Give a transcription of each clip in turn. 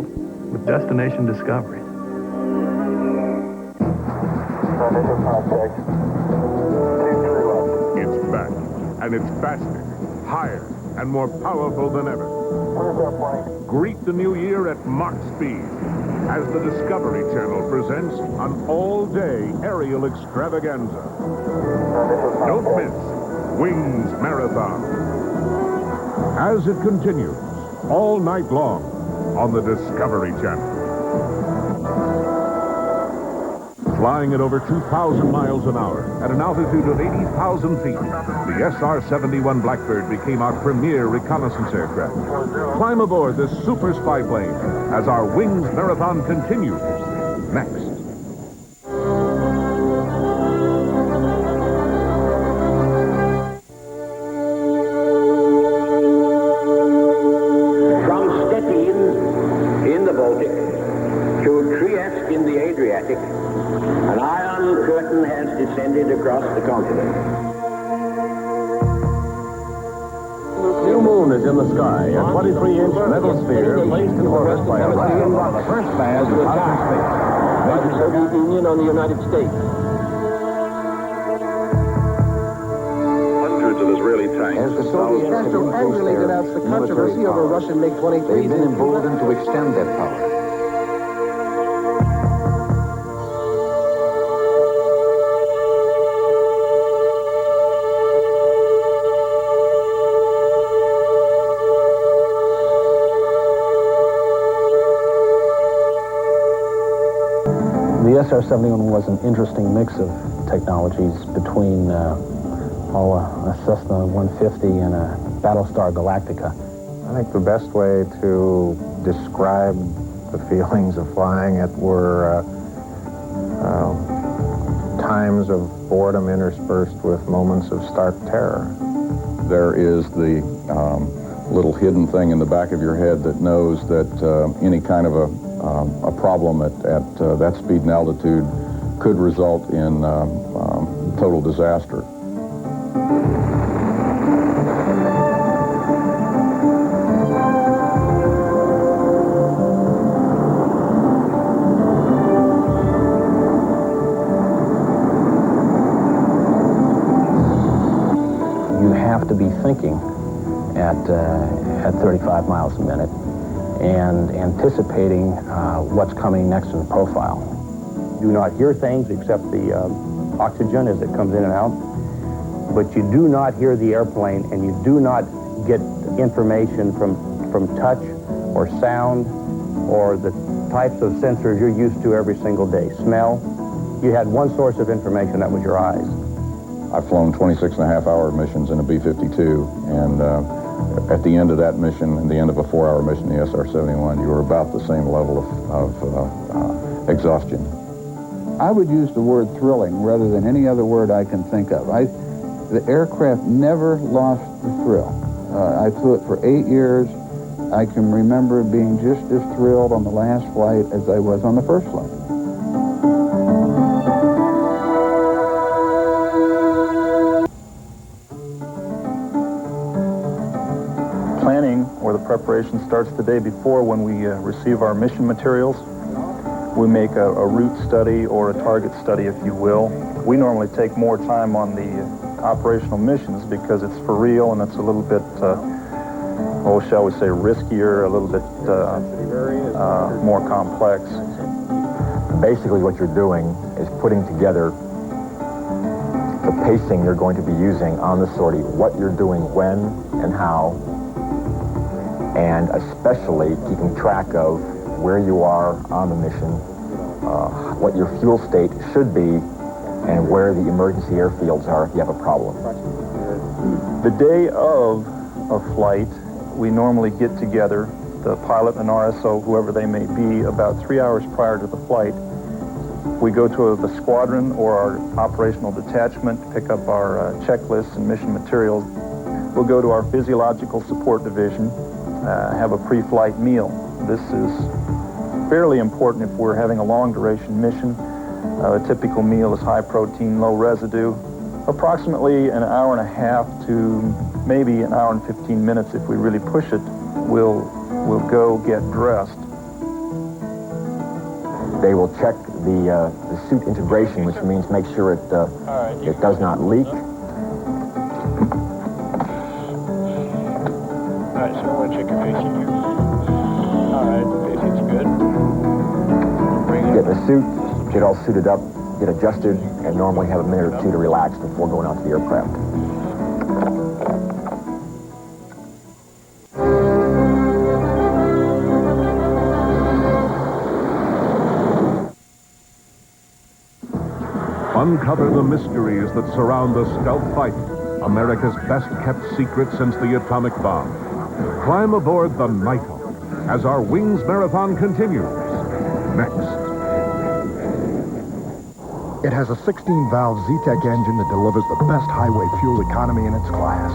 world with Destination Discovery. It's back, and it's faster, higher, and more powerful than ever. Greet the new year at Mach speed as the Discovery Channel presents an all-day aerial extravaganza. Don't miss Wings Marathon as it continues all night long on the Discovery Channel. Flying at over 2,000 miles an hour at an altitude of 80,000 feet, the SR71 Blackbird became our premier reconnaissance aircraft. Climb aboard this super spy plane as our Wings Marathon continues next. From Stettin in the Baltic to Trieste in the Adriatic, an iron curtain has descended across the continent. New moon is in the sky, a 23-inch metal sphere placed in orbit by a rocket on the first pass of outer space. By the Soviet Union on the United States. Hundreds of Israeli tanks. As the Soviets have angrily denounced the controversy over Russian MiG-23s, they've been emboldened to extend that power. The SR71 was an interesting mix of technologies between a Cessna 150 and a Battlestar Galactica. I think the best way to describe the feelings of flying it were times of boredom interspersed with moments of stark terror. There is the little hidden thing in the back of your head that knows that any kind of a problem at that speed and altitude could result in total disaster. You have to be thinking at 35 miles a minute and anticipating what's coming next in the profile. Do not hear things except the oxygen as it comes in and out, but you do not hear the airplane, and you do not get information from touch or sound or the types of sensors you're used to every single day. Smell. You had one source of information, that was your eyes. I've flown 26.5-hour missions in a B-52, and at the end of that mission, at the end of a 4-hour mission, the SR-71, you were about the same level of exhaustion. I would use the word thrilling rather than any other word I can think of. The aircraft never lost the thrill. I flew it for 8 years. I can remember being just as thrilled on the last flight as I was on the first flight. Planning, or the preparation, starts the day before when we receive our mission materials. We make a route study or a target study, if you will. We normally take more time on the operational missions because it's for real and it's a little bit, shall we say, riskier, a little bit more complex. Basically what you're doing is putting together the pacing you're going to be using on the sortie, what you're doing when and how, and especially keeping track of where you are on the mission, what your fuel state should be, and where the emergency airfields are if you have a problem. The day of a flight, we normally get together, the pilot and RSO, whoever they may be, about 3 hours prior to the flight. We go to the squadron or our operational detachment, pick up our checklists and mission materials. We'll go to our physiological support division, have a pre-flight meal. This is fairly important if we're having a long duration mission. A typical meal is high protein, low residue. Approximately an hour and a half to maybe an hour and 15 minutes if we really push it. We'll go get dressed. They will check the suit integration, which means make sure it does not leak. All right, so I want to check your pacing here. All right, pacing's good. Get the suit, get all suited up, get adjusted, and normally have a minute or two to relax before going out to the aircraft. Uncover the mysteries that surround the stealth fight, America's best-kept secret since the atomic bomb. Climb aboard the Nighthawk as our Wings Marathon continues. Next. It has a 16-valve Z-Tech engine that delivers the best highway fuel economy in its class.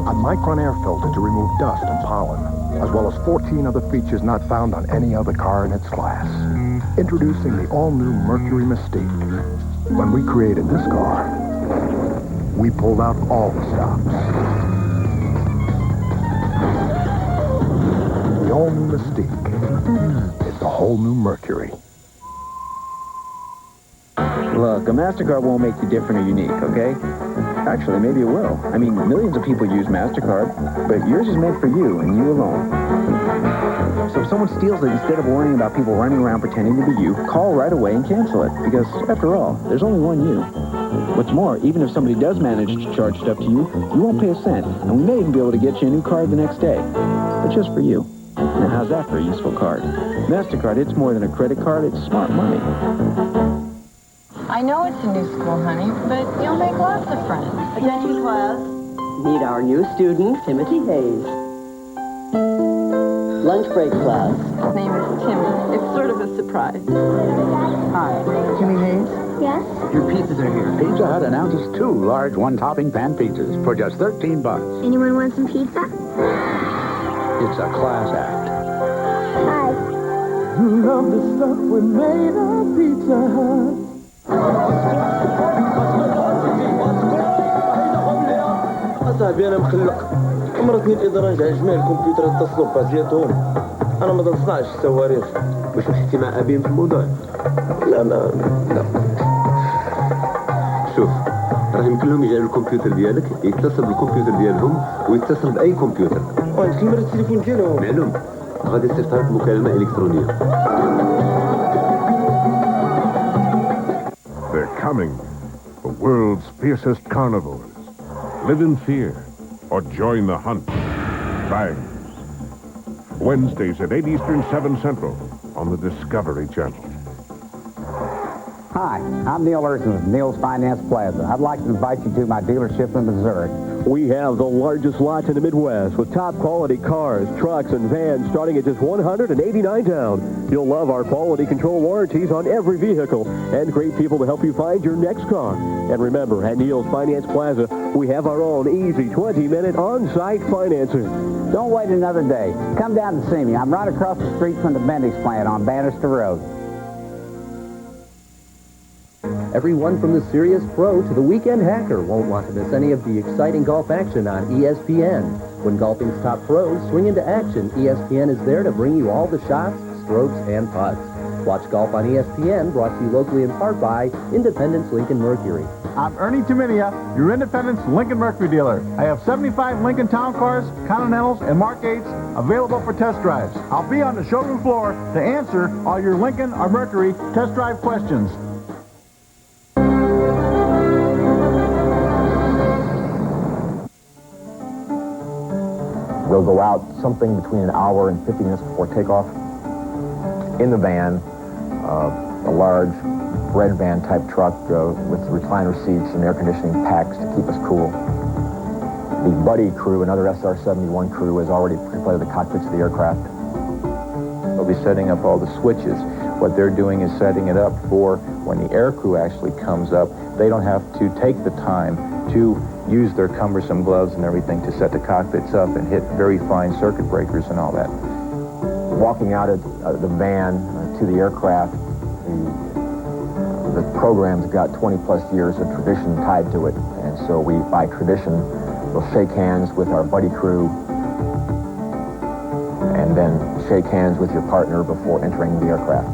A Micron air filter to remove dust and pollen, as well as 14 other features not found on any other car in its class. Introducing the all-new Mercury Mystique. When we created this car, we pulled out all the stops. The all-new Mystique. It's a whole new Mercury. Look, a MasterCard won't make you different or unique, okay? Actually, maybe it will. I mean, millions of people use MasterCard, but yours is meant for you and you alone. So if someone steals it, instead of worrying about people running around pretending to be you, call right away and cancel it. Because, after all, there's only one you. What's more, even if somebody does manage to charge stuff to you, you won't pay a cent, and we may even be able to get you a new card the next day. But just for you. Now, how's that for a useful card? MasterCard, it's more than a credit card, it's smart money. I know it's a new school, honey, but you'll make lots of friends. Attention, class. Meet our new student, Timothy Hayes. Lunch break, class. His name is Timmy. It's sort of a surprise. Hi. Timmy Hayes? Yes? Your pizzas are here. Pizza Hut announces 2 large one-topping pan pizzas for just $13. Anyone want some pizza? It's a class act. Hi. Love the stuff we made on Pizza Hut. أصاحبي أنا مخلق أمرتني الإدارة نجع جميع الكمبيوتر اتصلوا ببازياتهم أنا ما نصنعش الصواريخ واش حكيتي مع أبيهم في الموضوع؟ لا لا شوف راه يمكن لهم يجعلوا الكمبيوتر ديالك يتصل بالكمبيوتر ديالهم ويتصل بأي كمبيوتر وعندك نمرة التليفون ديالهم معلوم غادي تصيفط لك مكالمة إلكترونية They're coming, the world's fiercest carnivores. Live in fear or join the hunt. Bang. Wednesdays at 8 Eastern, 7 Central on the Discovery Channel. Hi, I'm Neil Erson of Neil's Finance Plaza. I'd like to invite you to my dealership in Missouri. We have the largest lot in the Midwest with top quality cars, trucks, and vans starting at just $189 down. You'll love our quality control warranties on every vehicle and great people to help you find your next car. And remember, at Neil's Finance Plaza, we have our own easy 20-minute on-site financing. Don't wait another day. Come down and see me. I'm right across the street from the Bendix plant on Bannister Road. Everyone from the serious pro to the weekend hacker won't want to miss any of the exciting golf action on ESPN. When golfing's top pros swing into action, ESPN is there to bring you all the shots, strokes, and putts. Watch golf on ESPN, brought to you locally in part by Independence Lincoln Mercury. I'm Ernie Tuminia, your Independence Lincoln Mercury dealer. I have 75 Lincoln Town Cars, Continentals, and Mark 8s available for test drives. I'll be on the showroom floor to answer all your Lincoln or Mercury test drive questions. We'll go out something between an hour and 50 minutes before takeoff. In the van, a large red van type truck with recliner seats and air conditioning packs to keep us cool. The buddy crew, another SR71 crew, has already pre-plated the cockpits of the aircraft. They'll be setting up all the switches. What they're doing is setting it up for when the air crew actually comes up, they don't have to take the time to use their cumbersome gloves and everything to set the cockpits up and hit very fine circuit breakers and all that. Walking out of the van to the aircraft, the program's got 20-plus years of tradition tied to it, and so we, by tradition, will shake hands with our buddy crew and then shake hands with your partner before entering the aircraft.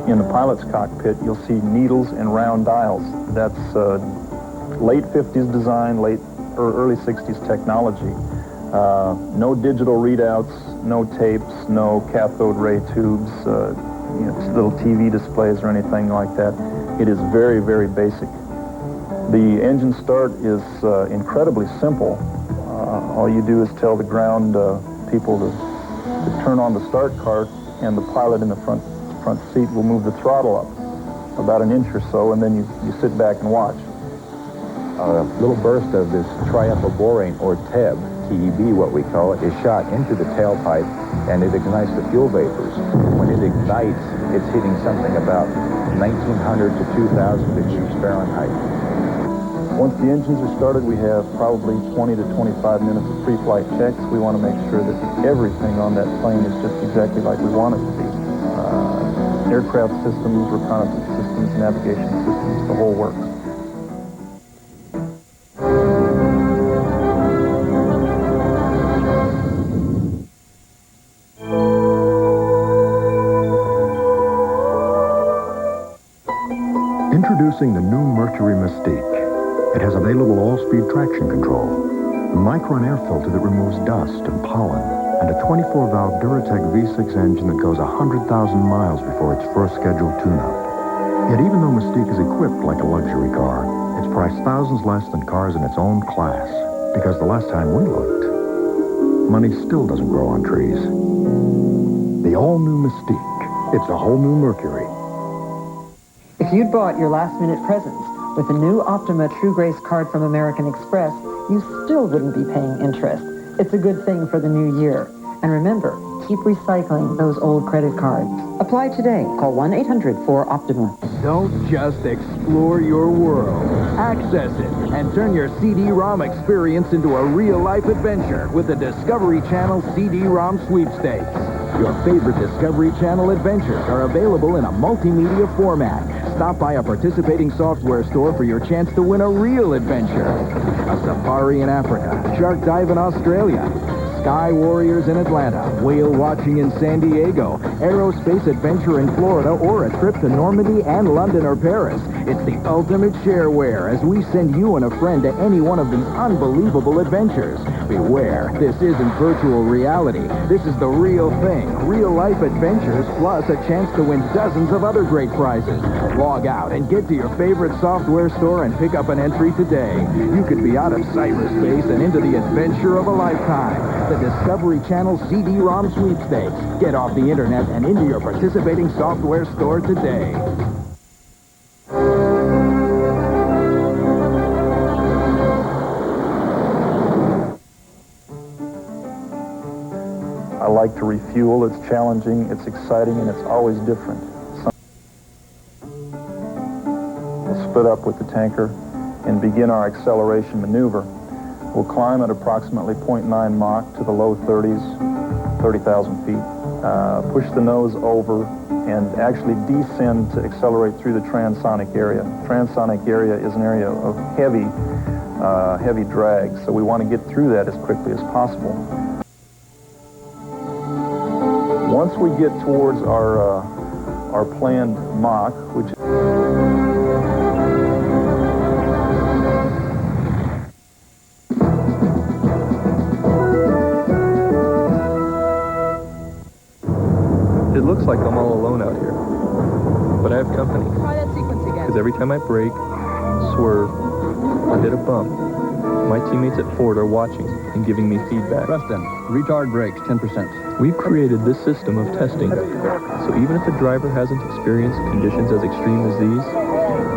in the pilot's cockpit, you'll see needles and round dials. That's late 50s design, early 60s technology. No digital readouts, no tapes, no cathode ray tubes, little TV displays or anything like that. It is very, very basic. The engine start is incredibly simple. All you do is tell the ground people to turn on the start cart, and the pilot in the front seat will move the throttle up about an inch or so, and then you sit back and watch. A little burst of this triethylborane, or TEB, TEB what we call it, is shot into the tailpipe, and it ignites the fuel vapors. When it ignites, it's hitting something about 1900 to 2000 degrees Fahrenheit. Once the engines are started, we have probably 20 to 25 minutes of pre-flight checks. We want to make sure that everything on that plane is just exactly like we want it to be. Aircraft systems, reconnaissance systems, navigation systems, the whole works. Introducing the new Mercury Mystique. It has available all-speed traction control, a micron air filter that removes dust and pollen, and a 24-valve Duratec V6 engine that goes 100,000 miles before its first scheduled tune-up. Yet even though Mystique is equipped like a luxury car, it's priced thousands less than cars in its own class, because the last time we looked, money still doesn't grow on trees. The all-new Mystique. It's a whole new Mercury. If you'd bought your last-minute presents with the new Optima True Grace card from American Express, you still wouldn't be paying interest. It's a good thing for the new year. And remember, keep recycling those old credit cards. Apply today. Call 1-800-4-OPTIMA. Don't just explore your world. Access it and turn your CD-ROM experience into a real-life adventure with the Discovery Channel CD-ROM Sweepstakes. Your favorite Discovery Channel adventures are available in a multimedia format. Stop by a participating software store for your chance to win a real adventure. A safari in Africa, shark dive in Australia, Sky Warriors in Atlanta, whale watching in San Diego, aerospace adventure in Florida, or a trip to Normandy and London or Paris. It's the ultimate shareware as we send you and a friend to any one of these unbelievable adventures. Beware, this isn't virtual reality. This is the real thing. Real-life adventures plus a chance to win dozens of other great prizes. Log out and get to your favorite software store and pick up an entry today. You could be out of cyberspace and into the adventure of a lifetime. The Discovery Channel CD-ROM Sweepstakes. Get off the internet and into your participating software store today. I like to refuel. It's challenging, it's exciting, and it's always different. We'll split up with the tanker and begin our acceleration maneuver. We'll climb at approximately 0.9 Mach to the low 30s, 30,000 feet. Push the nose over and actually descend to accelerate through the transonic area. Transonic area is an area of heavy drag, so we want to get through that as quickly as possible. Once we get towards our planned Mach, which it looks like I'm all alone out here, but I have company. Try that sequence again. Because every time I brake, swerve, or hit a bump, my teammates at Ford are watching and giving me feedback. Preston, retard brakes, 10%. We've created this system of testing, so even if a driver hasn't experienced conditions as extreme as these,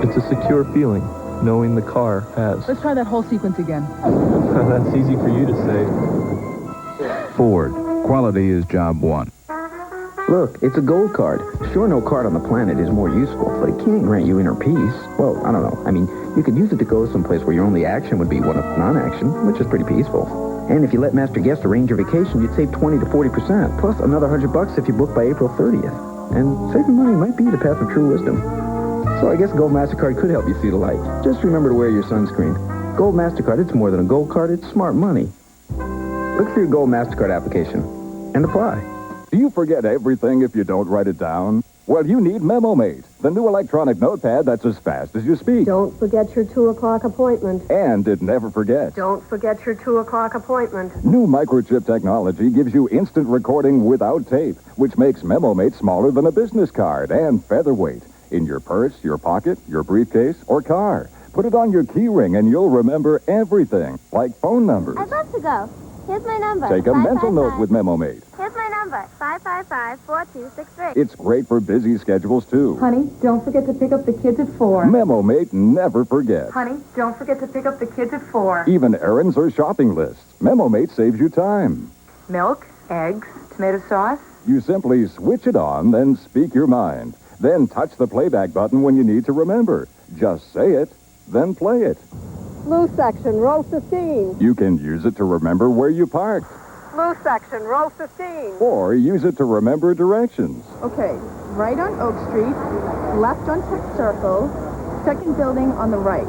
it's a secure feeling knowing the car has. Let's try that whole sequence again. That's easy for you to say. Ford, quality is job one. Look, it's a gold card. Sure, no card on the planet is more useful, but it can't grant you inner peace. Well, I don't know. I mean, you could use it to go someplace where your only action would be one of non-action, which is pretty peaceful. And if you let Master Guest arrange your vacation, you'd save 20 to 40%, plus another $100 if you book by April 30th. And saving money might be the path of true wisdom. So I guess Gold MasterCard could help you see the light. Just remember to wear your sunscreen. Gold MasterCard, it's more than a gold card, it's smart money. Look for your Gold MasterCard application and apply. Do you forget everything if you don't write it down? Well, you need MemoMate, the new electronic notepad that's as fast as you speak. Don't forget your 2 o'clock appointment. And it never forgets. Don't forget your 2 o'clock appointment. New microchip technology gives you instant recording without tape, which makes MemoMate smaller than a business card and featherweight. In your purse, your pocket, your briefcase, or car. Put it on your key ring and you'll remember everything, like phone numbers. I'd love to go. Here's my number. Take a mental note with MemoMate. Here's my number. 555-4263. It's great for busy schedules, too. Honey, don't forget to pick up the kids at 4. MemoMate never forgets. Honey, don't forget to pick up the kids at 4. Even errands or shopping lists. MemoMate saves you time. Milk, eggs, tomato sauce. You simply switch it on, then speak your mind. Then touch the playback button when you need to remember. Just say it, then play it. Blue section, row 15. You can use it to remember where you parked. Blue section, row 15. Or use it to remember directions. Okay, right on Oak Street, left on Tech Circle, second building on the right.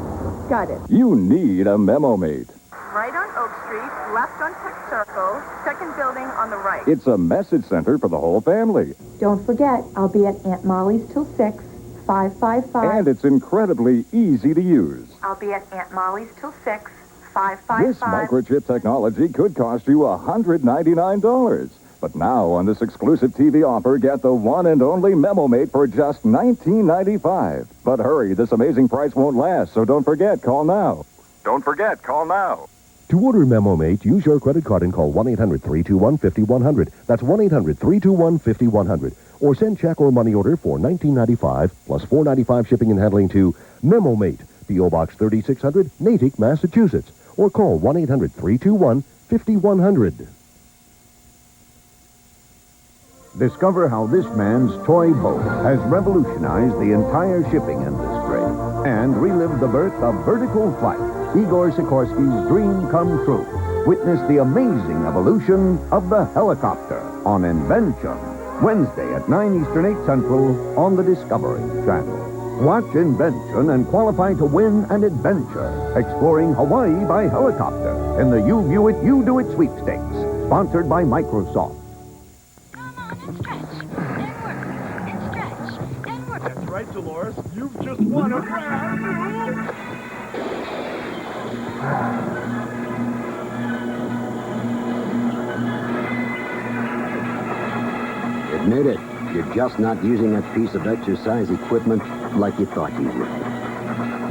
Got it. You need a MemoMate. Right on Oak Street, left on Tech Circle, second building on the right. It's a message center for the whole family. Don't forget, I'll be at Aunt Molly's till 6, 555. And it's incredibly easy to use. I'll be at Aunt Molly's till 6, 555. This microchip technology could cost you $199. But now, on this exclusive TV offer, get the one and only MemoMate for just $19.95. But hurry, this amazing price won't last, so don't forget, call now. Don't forget, call now. To order MemoMate, use your credit card and call 1-800-321-5100. That's 1-800-321-5100. Or send check or money order for $19.95 plus $4.95 shipping and handling to MemoMate, P.O. Box 3600, Natick, Massachusetts. Or call 1-800-321-5100. Discover how this man's toy boat has revolutionized the entire shipping industry and relive the birth of vertical flight, Igor Sikorsky's dream come true. Witness the amazing evolution of the helicopter on Invention, Wednesday at 9 Eastern, 8 Central on the Discovery Channel. Watch Invention and qualify to win an adventure exploring Hawaii by helicopter in the You View It, You Do It sweepstakes, sponsored by Microsoft. That's right, Dolores. You've just won a brand new... Admit it, you're just not using that piece of exercise equipment like you thought you would.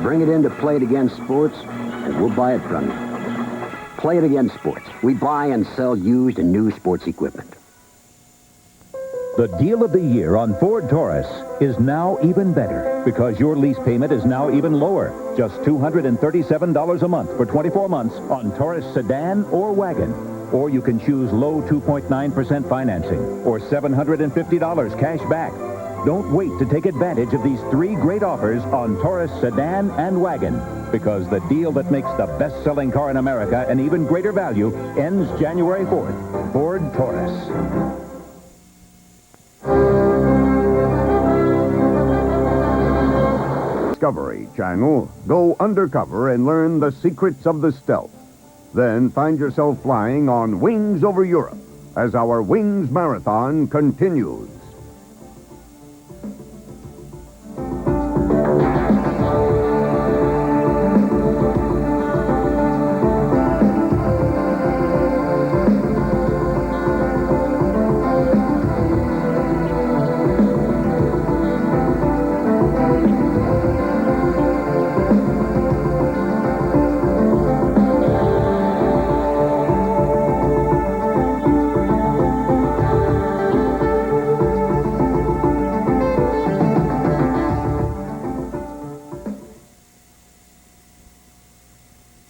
Bring it in to Play It Again Sports, and we'll buy it from you. Play It Again Sports. We buy and sell used and new sports equipment. The deal of the year on Ford Taurus is now even better because your lease payment is now even lower. Just $237 a month for 24 months on Taurus sedan or wagon. Or you can choose low 2.9% financing or $750 cash back. Don't wait to take advantage of these 3 great offers on Taurus sedan and wagon because the deal that makes the best-selling car in America an even greater value ends January 4th. Ford Taurus. Discovery Channel, go undercover and learn the secrets of the stealth. Then find yourself flying on Wings over Europe as our Wings Marathon continues.